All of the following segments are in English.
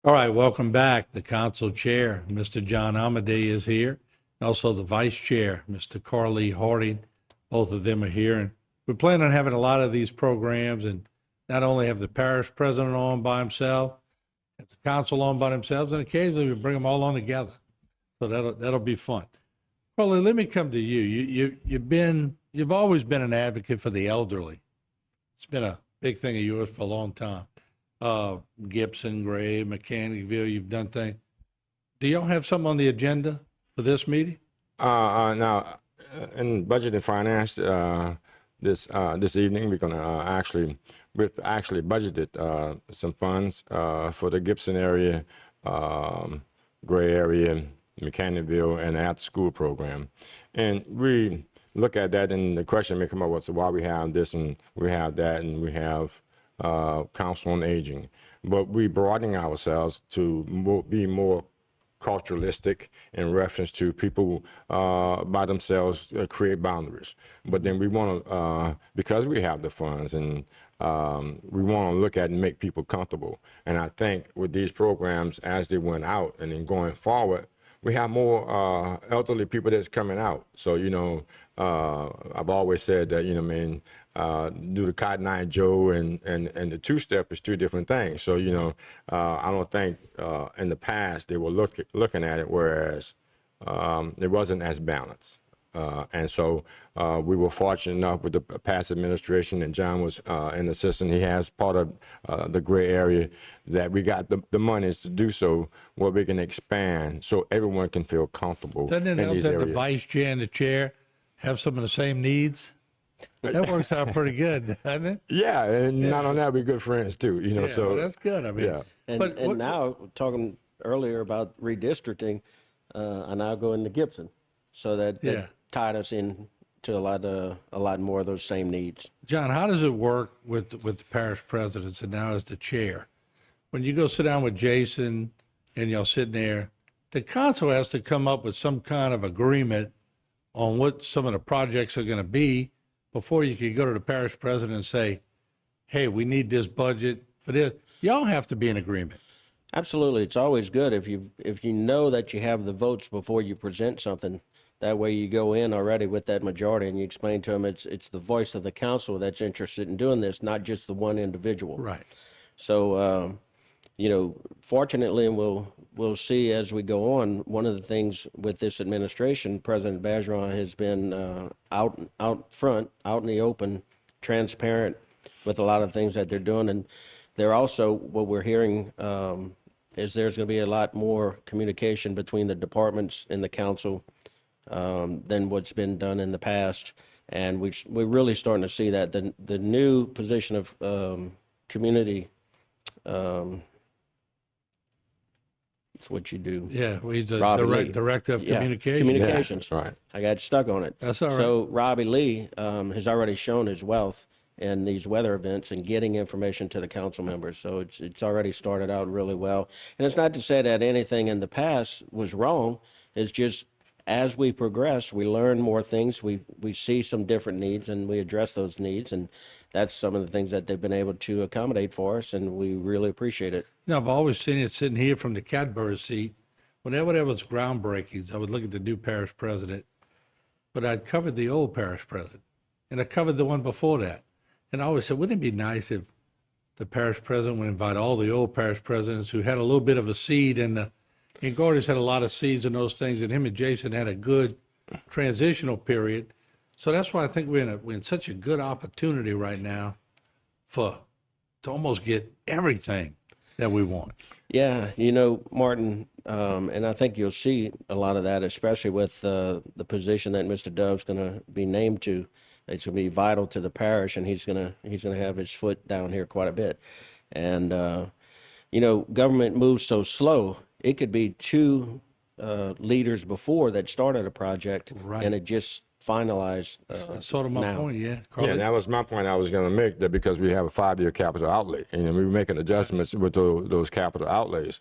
All right, welcome back. The council chair, Mr. John Amadei, is here. And also the vice chair, Mr. Carly Harding. Both of them are here. And we plan on having a lot of these programs and not only have the parish president on by himself, have the council on by themselves, and occasionally we bring them all on together. So that'll be fun. Carly, let me come to you. You've always been an advocate for the elderly. It's been a big thing of yours for a long time. Gibson, Gray, Mechanicville, you've done things. Do y'all have something on the agenda for this meeting? Now, in budget and finance, this evening we're gonna we've actually budgeted some funds for the Gibson area, Gray area, Mechanicville, and after school program, and we look at that, and the question may come up with, so why we have this and we have that and we have council on aging, but we broadening ourselves to be more culturalistic in reference to people by themselves create boundaries. But then we want to, because we have the funds, and we want to look at and make people comfortable. And I think with these programs, as they went out and then going forward, we have more elderly people that's coming out. So, I've always said that, do the Cotton Eye Joe and the two-step is two different things. So, I don't think in the past they were looking at it, whereas it wasn't as balanced. And so we were fortunate enough with the past administration, and John was an assistant. He has part of the gray area that we got the monies to do so, where we can expand so everyone can feel comfortable Doesn't it in help these that areas. the vice chair and the chair have some of the same needs? That works out pretty good, doesn't it? Yeah, and not on that, we're good friends too. Yeah, So well, that's good. I mean, yeah. And now, talking earlier about redistricting, I now go into Gibson, so that tied us in to a lot more of those same needs. John, how does it work with the parish presidents and now as the chair? When you go sit down with Jason and y'all sitting there, the council has to come up with some kind of agreement on what some of the projects are going to be before you can go to the parish president and say, hey, we need this budget for this. Y'all have to be in agreement. Absolutely. It's always good if you know that you have the votes before you present something. That way you go in already with that majority and you explain to them it's the voice of the council that's interested in doing this, not just the one individual. Right. So, fortunately, and we'll see as we go on, one of the things with this administration, President Bergeron has been out front, out in the open, transparent with a lot of things that they're doing. And they're also, what we're hearing is there's going to be a lot more communication between the departments and the council than what's been done in the past. And we're really starting to see that. The new position of community, it's what you do. Yeah, well, he's the director of communications. Communications, right. I got stuck on it. That's all right. So Robbie Lee has already shown his wealth in these weather events and getting information to the council members. So it's already started out really well. And it's not to say that anything in the past was wrong. It's just as we progress, we learn more things. We see some different needs and we address those needs. And that's some of the things that they've been able to accommodate for us, and we really appreciate it. I've always seen it sitting here from the Cadbury seat. Whenever there was groundbreakings, I would look at the new parish president, but I'd covered the old parish president, and I covered the one before that. And I always said, wouldn't it be nice if the parish president would invite all the old parish presidents who had a little bit of a seed and Gordy's had a lot of seeds in those things, and him and Jason had a good transitional period. So that's why I think we're in such a good opportunity right now to almost get everything that we want. Yeah, Martin, and I think you'll see a lot of that, especially with the position that Mr. Dove's going to be named to. It's going to be vital to the parish, and he's going to have his foot down here quite a bit. And government moves so slow. It could be two leaders before that started a project, right, and it just finalized That's sort of my now. point, yeah. Yeah, Carly? that was my point I was going to make, that because we have a 5-year capital outlay, and we were making adjustments with those capital outlays,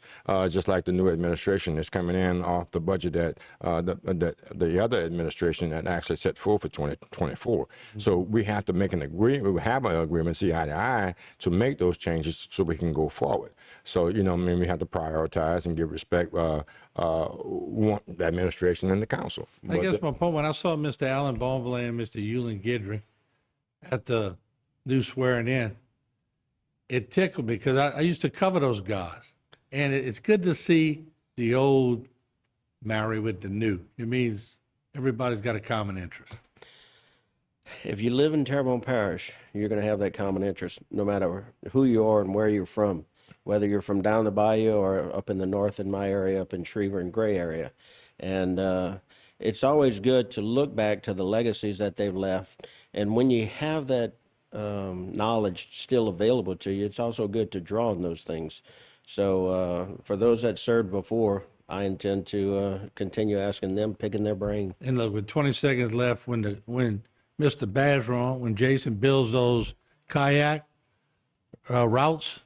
just like the new administration is coming in off the budget that the other administration that actually set forth for 2024. So we have to make an agreement, we have an agreement, see eye to eye, to make those changes so we can go forward. So, we have to prioritize and give respect the administration and the council. I guess my point, when I saw Mr. Allen Bonvillain and Mr. Ewan Guidry at the new swearing in, it tickled me because I used to cover those guys. And it's good to see the old marry with the new. It means everybody's got a common interest. If you live in Terrebonne Parish, you're going to have that common interest no matter who you are and where you're from, whether you're from down the Bayou or up in the north in my area, up in Schriever and Gray area. And it's always good to look back to the legacies that they've left. And when you have that knowledge still available to you, it's also good to draw on those things. So for those that served before, I intend to continue asking them, picking their brain. And look, with 20 seconds left, when Mr. Bergeron, when Jason builds those kayak routes,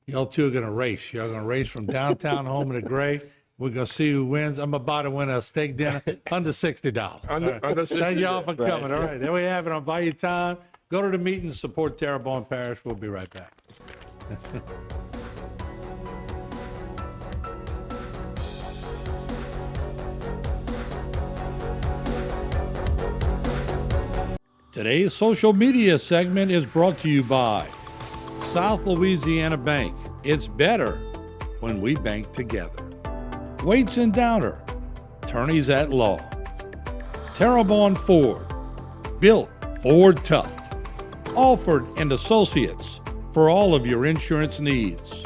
y'all two are going to race. Y'all going to race from downtown Houma to Gray. We're going to see who wins. I'm about to win a steak dinner under $60. Under $60. Thank y'all for coming. All right, there we have it on Bayou Time. Go to the meeting, support Terrebonne Parish. We'll be right back. Today's social media segment is brought to you by South Louisiana Bank. It's better when we bank together. Waits and Downer, attorneys at law. Terrebonne Ford, built Ford tough. Alford and Associates, for all of your insurance needs.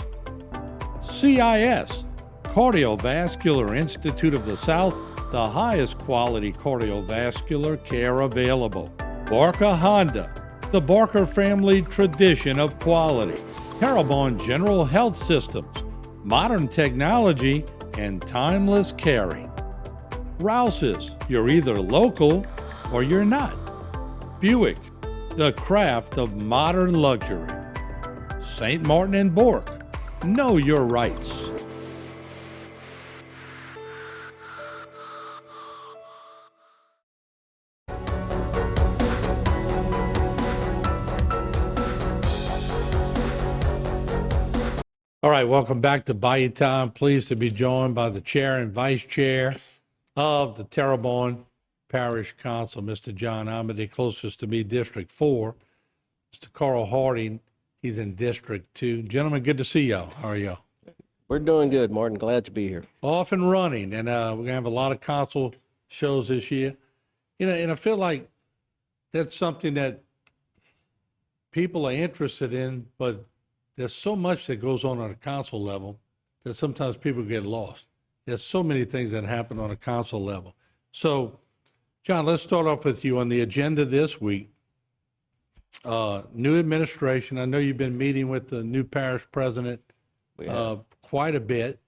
CIS, Cardiovascular Institute of the South, the highest quality cardiovascular care available. Barker Honda, the Barker family tradition of quality. Terrebonne General Health Systems, modern technology and timeless caring. Rouse's, you're either local or you're not. Buick, the craft of modern luxury. St. Martin and Bourke, know your rights. All right, welcome back to Bayou Time. Pleased to be joined by the chair and vice chair of the Terrebonne Parish Council, Mr. John Amedee, closest to me, District 4. Mr. Carl Harding, he's in District 2. Gentlemen, good to see y'all. How are y'all? We're doing good, Martin. Glad to be here. Off and running, and we're going to have a lot of council shows this year. And I feel like that's something that people are interested in, but there's so much that goes on a council level that sometimes people get lost. There's so many things that happen on a council level. So, John, let's start off with you on the agenda this week. New administration. I know you've been meeting with the new parish president quite a bit.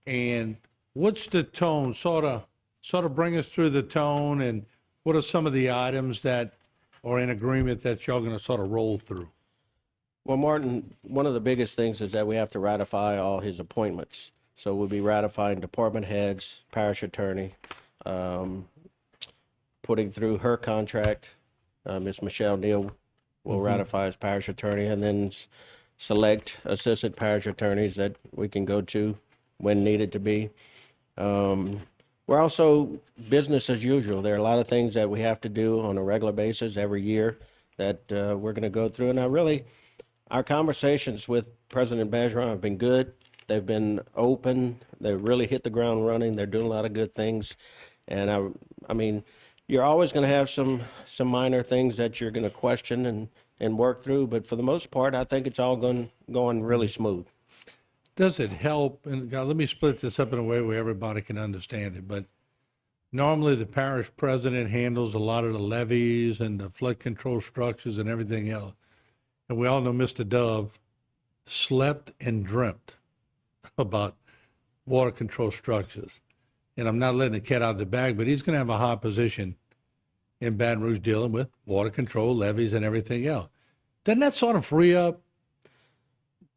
And what's the tone? Sort of bring us through the tone, and what are some of the items that are in agreement that y'all going to sort of roll through? Well, Martin, one of the biggest things is that we have to ratify all his appointments. So we'll be ratifying department heads, parish attorney, putting through her contract. Ms. Michelle Neal will ratify as parish attorney, and then select assistant parish attorneys that we can go to when needed to be. We're also business as usual. There are a lot of things that we have to do on a regular basis every year that we're going to go through. And our conversations with President Bergeron have been good. They've been open. They really hit the ground running. They're doing a lot of good things. And I mean, you're always going to have some minor things that you're going to question and work through. But for the most part, I think it's all going really smooth. Does it help? And let me split this up in a way where everybody can understand it. But normally the parish president handles a lot of the levees and the flood control structures and everything else. And we all know Mr. Dove slept and dreamt about water control structures. And I'm not letting the cat out of the bag, but he's going to have a high position in Baton Rouge dealing with water control, levees, and everything else. Doesn't that sort of free up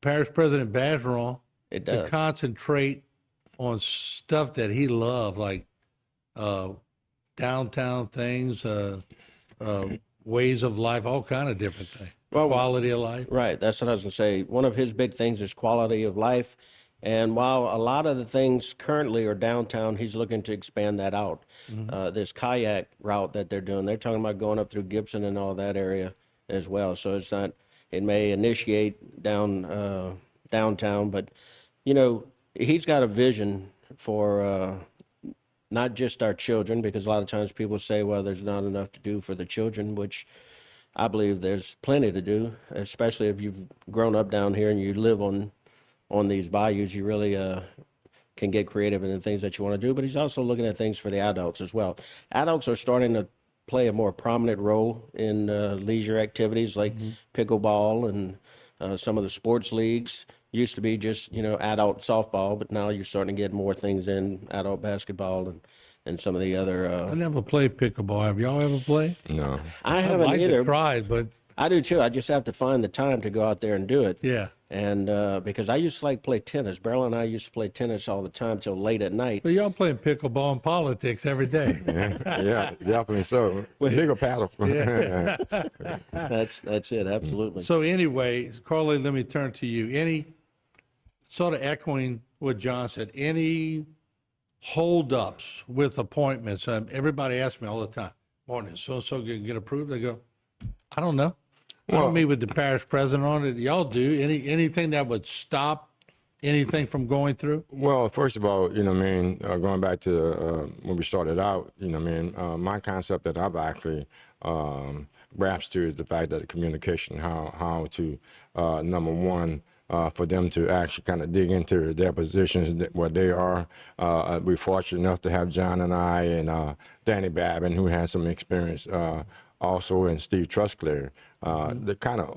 Parish President Bergeron It to does. concentrate on stuff that he loved, like downtown things, ways of life, all kind of different things, Well, quality of life? Right, that's what I was going to say. One of his big things is quality of life. And while a lot of the things currently are downtown, he's looking to expand that out. This kayak route that they're doing, they're talking about going up through Gibson and all that area as well. So it's not, it may initiate downtown, but, you know, he's got a vision for not just our children, because a lot of times people say, well, there's not enough to do for the children, which I believe there's plenty to do, especially if you've grown up down here and you live on these bayous. You really can get creative in the things that you want to do. But he's also looking at things for the adults as well. Adults are starting to play a more prominent role in leisure activities like pickleball and some of the sports leagues. Used to be just, you know, adult softball, but now you're starting to get more things in adult basketball and some of the other. I never played pickleball. Have y'all ever played? No. I I'd haven't like either. to try it, but I do too. I just have to find the time to go out there and do it. yeah. And because I used to like play tennis. Beryl and I used to play tennis all the time till late at night. But y'all playing pickleball and politics every day. Yeah, definitely so. Bigger paddle. That's it, absolutely. So anyway, Carly, let me turn to you. Any sort of echoing what John said, any holdups with appointments? Everybody asks me all the time, morning, so-and-so can get approved? I go, I don't know. I don't meet with the parish president on it. Y'all do. Anything that would stop anything from going through? Well, first of all, you know, what I mean, going back to when we started out, you know, what I mean, my concept that I've actually grasped to is the fact that the communication, how to number one, for them to actually kind of dig into their positions where they are. We're fortunate enough to have John and I and Danny Babin, who has some experience also, and Steve Trusclair, the kind of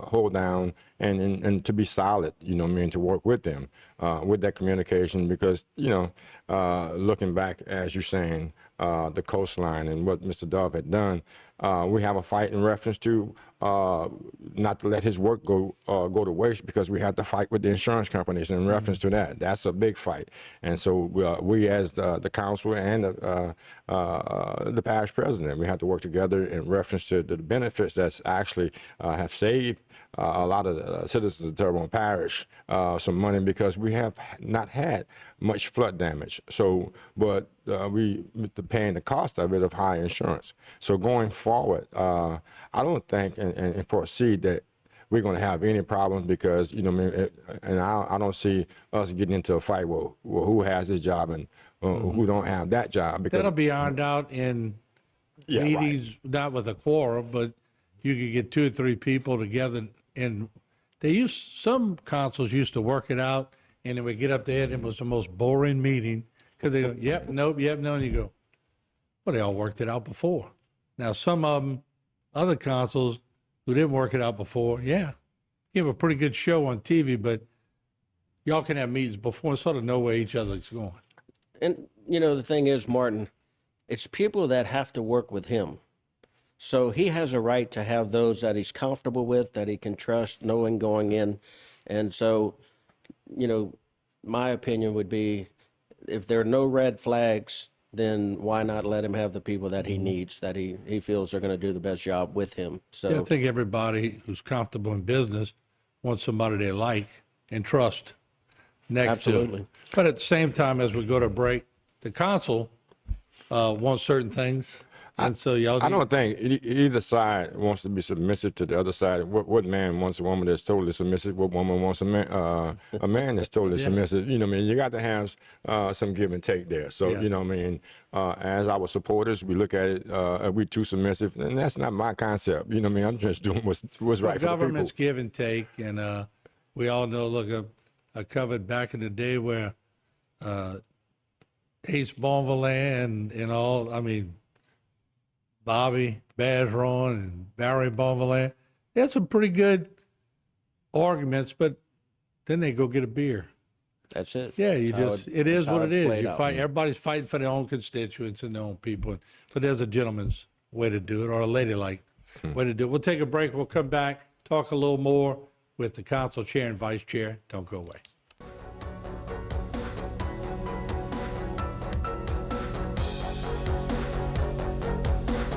hold down and to be solid, you know what I mean, to work with them with that communication, because, you know, looking back, as you're saying, the coastline and what Mr. Dove had done, we have a fight in reference to not to let his work go to waste, because we had to fight with the insurance companies in reference to that. That's a big fight. And so we as the council and the parish president, we have to work together in reference to the benefits that's actually have saved a lot of the citizens of Terrebonne Parish some money, because we have not had much flood damage. So, but we paying the cost of it of high insurance. So going forward, I don't think and foresee that we're going to have any problems, because, you know, and I don't see us getting into a fight with who has this job and who don't have that job. Because That'll be ironed out in meetings, not with a quorum, but you could get 2 or 3 people together. And some councils used to work it out, and they would get up there, and it was the most boring meeting, because they go, yep, nope, yep, no, and you go, well, they all worked it out before. Now, some of them, other councils who didn't work it out before, yeah, give a pretty good show on TV, but y'all can have meetings before and sort of know where each other's going. And, you know, the thing is, Martin, it's people that have to work with him. So he has a right to have those that he's comfortable with, that he can trust, knowing going in. And so, you know, my opinion would be, if there are no red flags, then why not let him have the people that he needs, that he feels are going to do the best job with him. So Yeah, I think everybody who's comfortable in business wants somebody they like and trust next to Absolutely. them. But at the same time, as we go to break, the council wants certain things. And so y'all, I don't think either side wants to be submissive to the other side. What man wants a woman that's totally submissive? What woman wants a man that's totally submissive? You know what I mean? You got to have some give and take there. So, you know what I mean? As our supporters, we look at it, are we too submissive? And that's not my concept. You know what I mean? I'm just doing what's right for the people. Government's give and take. And we all know, look, I covered back in the day where Ace Bonvillain and all, I mean, Bobby Bergeron and Barry Bonvillain, they had some pretty good arguments, but then they go get a beer. that's it. Yeah, it is how what it it's is. played You out. fight. Everybody's fighting for their own constituents and their own people. But there's a gentleman's way to do it, or a ladylike way to do it. We'll take a break. We'll come back, talk a little more with the council chair and vice chair. Don't go away.